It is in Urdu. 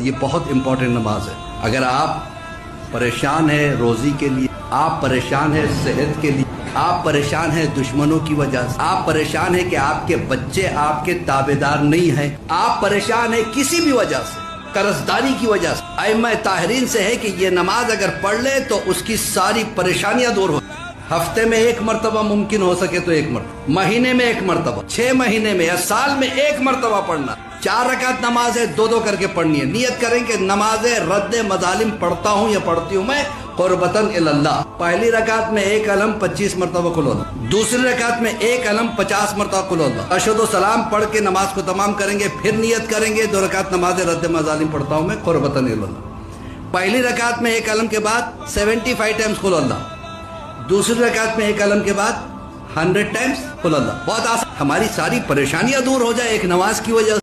یہ بہت امپورٹنٹ نماز ہے۔ اگر آپ پریشان ہیں روزی کے لیے، آپ پریشان ہیں صحت کے لیے، آپ پریشان ہیں دشمنوں کی وجہ سے، آپ پریشان ہیں کہ آپ کے بچے آپ کے تابعدار نہیں ہیں، آپ پریشان ہیں کسی بھی وجہ سے، قرض داری کی وجہ سے، ائمہ طاہرین سے ہے کہ یہ نماز اگر پڑھ لے تو اس کی ساری پریشانیاں دور ہو۔ ہفتے میں ایک مرتبہ ممکن ہو سکے تو ایک مرتبہ، مہینے میں ایک مرتبہ، 6 مہینے میں یا سال میں ایک مرتبہ پڑھنا۔ 4 رکعت نماز ہے، 2 کر کے پڑھنی ہے۔ نیت کریں کہ نماز رد مظالم پڑھتا ہوں یا پڑھتی ہوں میں قربتاً اللہ۔ پہلی رکعت میں ایک علم 25 مرتبہ قل اللہ، دوسری رکعت میں ایک علم 50 مرتبہ قل اللہ۔ اشہد و سلام پڑھ کے نماز کو تمام کریں گے، پھر نیت کریں گے 2 رکعت نماز رد مظالم پڑھتا ہوں میں قربتاً اللہ۔ پہلی رکعت میں ایک علم کے بعد 75 ٹائمز قل اللہ، دوسری رکعت میں ایک علم کے بعد 100 ٹائمز قل اللہ۔ بہت آسان، ہماری ساری پریشانیاں دور ہو جائے ایک نماز کی وجہ سے۔